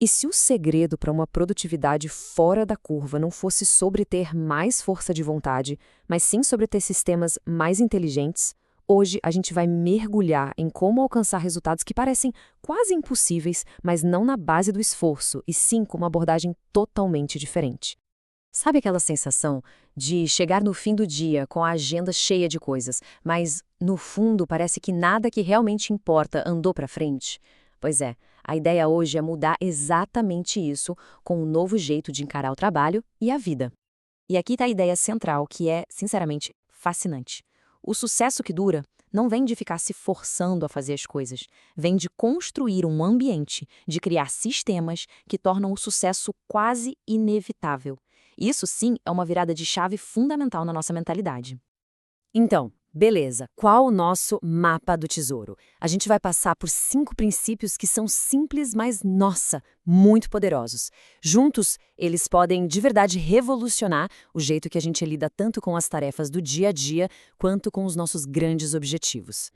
E se o segredo para uma produtividade fora da curva não fosse sobre ter mais força de vontade, mas sim sobre ter sistemas mais inteligentes, hoje a gente vai mergulhar em como alcançar resultados que parecem quase impossíveis, mas não na base do esforço, e sim com uma abordagem totalmente diferente. Sabe aquela sensação de chegar no fim do dia com a agenda cheia de coisas, mas no fundo parece que nada que realmente importa andou para frente? Pois é, a ideia hoje é mudar exatamente isso com um novo jeito de encarar o trabalho e a vida. E aqui está a ideia central, que é, sinceramente, fascinante. O sucesso que dura não vem de ficar se forçando a fazer as coisas, vem de construir um ambiente, de criar sistemas que tornam o sucesso quase inevitável. Isso sim é uma virada de chave fundamental na nossa mentalidade. Então, beleza, qual o nosso mapa do tesouro? A gente vai passar por 5 princípios que são simples, mas, nossa, muito poderosos. Juntos, eles podem de verdade revolucionar o jeito que a gente lida tanto com as tarefas do dia a dia, quanto com os nossos grandes objetivos.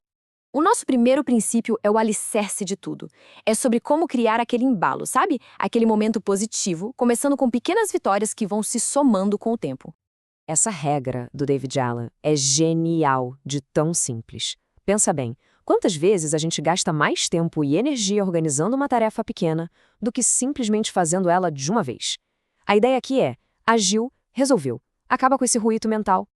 O nosso primeiro princípio é o alicerce de tudo. É sobre como criar aquele embalo, sabe? Aquele momento positivo, começando com pequenas vitórias que vão se somando com o tempo. Essa regra do David Allen é genial de tão simples. Pensa bem, quantas vezes a gente gasta mais tempo e energia organizando uma tarefa pequena do que simplesmente fazendo ela de uma vez? A ideia aqui é, agiu, resolveu. Acaba com esse ruído mental.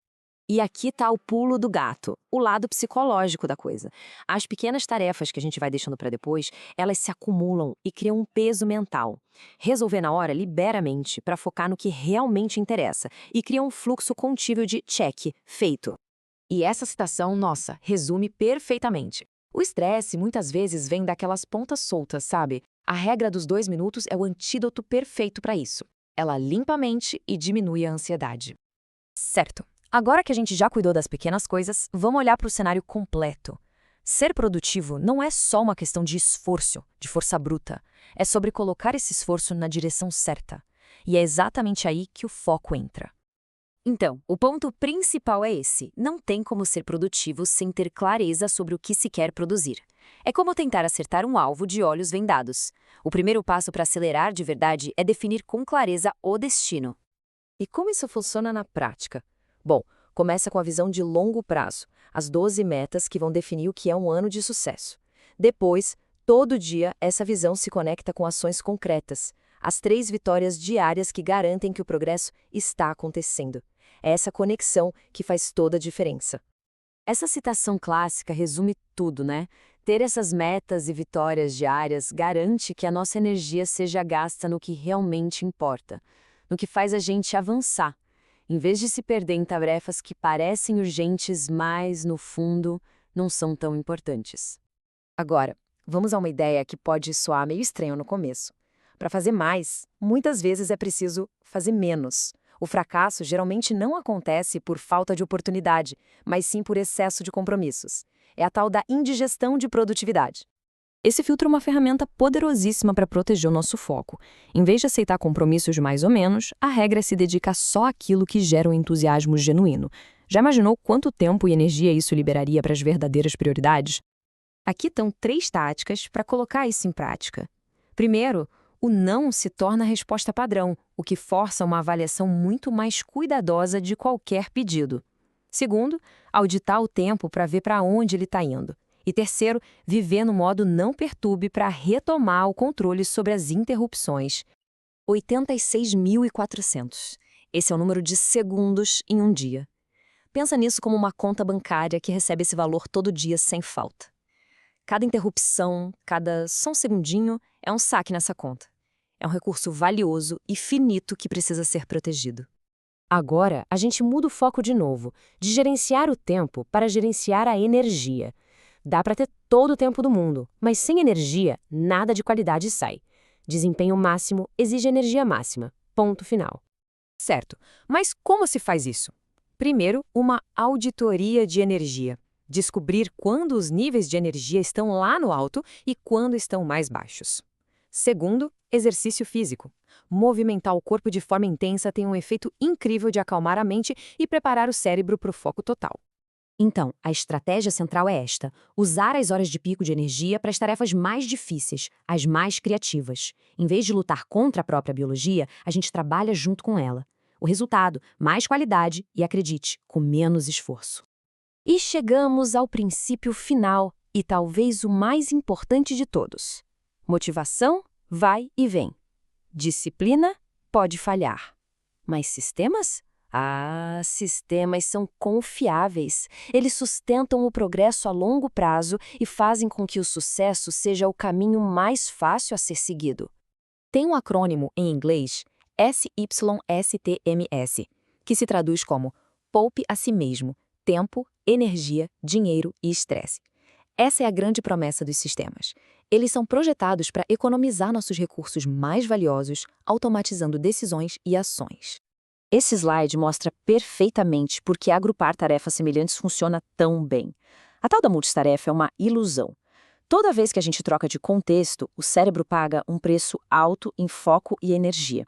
E aqui está o pulo do gato, o lado psicológico da coisa. As pequenas tarefas que a gente vai deixando para depois, elas se acumulam e criam um peso mental. Resolver na hora libera a mente para focar no que realmente interessa e cria um fluxo contível de check, feito. E essa citação, nossa, resume perfeitamente. O estresse muitas vezes vem daquelas pontas soltas, sabe? A regra dos 2 minutos é o antídoto perfeito para isso. Ela limpa a mente e diminui a ansiedade. Certo. Agora que a gente já cuidou das pequenas coisas, vamos olhar para o cenário completo. Ser produtivo não é só uma questão de esforço, de força bruta. É sobre colocar esse esforço na direção certa. E é exatamente aí que o foco entra. Então, o ponto principal é esse. Não tem como ser produtivo sem ter clareza sobre o que se quer produzir. É como tentar acertar um alvo de olhos vendados. O primeiro passo para acelerar de verdade é definir com clareza o destino. E como isso funciona na prática? Bom, começa com a visão de longo prazo, as 12 metas que vão definir o que é um ano de sucesso. Depois, todo dia, essa visão se conecta com ações concretas, as 3 vitórias diárias que garantem que o progresso está acontecendo. É essa conexão que faz toda a diferença. Essa citação clássica resume tudo, né? Ter essas metas e vitórias diárias garante que a nossa energia seja gasta no que realmente importa, no que faz a gente avançar, em vez de se perder em tarefas que parecem urgentes, mas, no fundo, não são tão importantes. Agora, vamos a uma ideia que pode soar meio estranha no começo. Para fazer mais, muitas vezes é preciso fazer menos. O fracasso geralmente não acontece por falta de oportunidade, mas sim por excesso de compromissos. É a tal da indigestão de produtividade. Esse filtro é uma ferramenta poderosíssima para proteger o nosso foco. Em vez de aceitar compromissos de mais ou menos, a regra é se dedicar só àquilo que gera um entusiasmo genuíno. Já imaginou quanto tempo e energia isso liberaria para as verdadeiras prioridades? Aqui estão 3 táticas para colocar isso em prática. Primeiro, o não se torna a resposta padrão, o que força uma avaliação muito mais cuidadosa de qualquer pedido. Segundo, auditar o tempo para ver para onde ele está indo. E terceiro, viver no modo não perturbe para retomar o controle sobre as interrupções. 86.400. Esse é o número de segundos em um dia. Pensa nisso como uma conta bancária que recebe esse valor todo dia sem falta. Cada interrupção, cada só um segundinho é um saque nessa conta. É um recurso valioso e finito que precisa ser protegido. Agora, a gente muda o foco de novo, de gerenciar o tempo para gerenciar a energia. Dá para ter todo o tempo do mundo, mas sem energia, nada de qualidade sai. Desempenho máximo exige energia máxima. Ponto final. Certo, mas como se faz isso? Primeiro, uma auditoria de energia. Descobrir quando os níveis de energia estão lá no alto e quando estão mais baixos. Segundo, exercício físico. Movimentar o corpo de forma intensa tem um efeito incrível de acalmar a mente e preparar o cérebro para o foco total. Então, a estratégia central é esta: usar as horas de pico de energia para as tarefas mais difíceis, as mais criativas. Em vez de lutar contra a própria biologia, a gente trabalha junto com ela. O resultado: mais qualidade e, acredite, com menos esforço. E chegamos ao princípio final, e talvez o mais importante de todos. Motivação vai e vem. Disciplina pode falhar. Mas sistemas? Ah, sistemas são confiáveis. Eles sustentam o progresso a longo prazo e fazem com que o sucesso seja o caminho mais fácil a ser seguido. Tem um acrônimo em inglês, SYSTMS, que se traduz como poupe a si mesmo, tempo, energia, dinheiro e estresse. Essa é a grande promessa dos sistemas. Eles são projetados para economizar nossos recursos mais valiosos, automatizando decisões e ações. Esse slide mostra perfeitamente por que agrupar tarefas semelhantes funciona tão bem. A tal da multitarefa é uma ilusão. Toda vez que a gente troca de contexto, o cérebro paga um preço alto em foco e energia.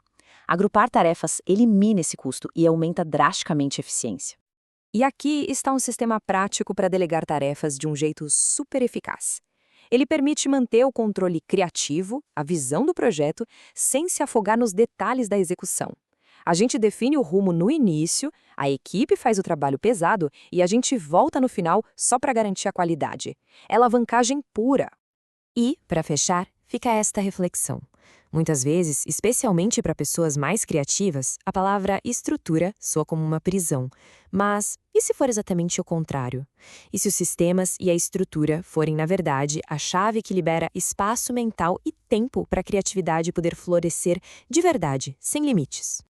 Agrupar tarefas elimina esse custo e aumenta drasticamente a eficiência. E aqui está um sistema prático para delegar tarefas de um jeito super eficaz. Ele permite manter o controle criativo, a visão do projeto, sem se afogar nos detalhes da execução. A gente define o rumo no início, a equipe faz o trabalho pesado e a gente volta no final só para garantir a qualidade. É alavancagem pura. E, para fechar, fica esta reflexão. Muitas vezes, especialmente para pessoas mais criativas, a palavra estrutura soa como uma prisão. Mas e se for exatamente o contrário? E se os sistemas e a estrutura forem, na verdade, a chave que libera espaço mental e tempo para a criatividade poder florescer de verdade, sem limites?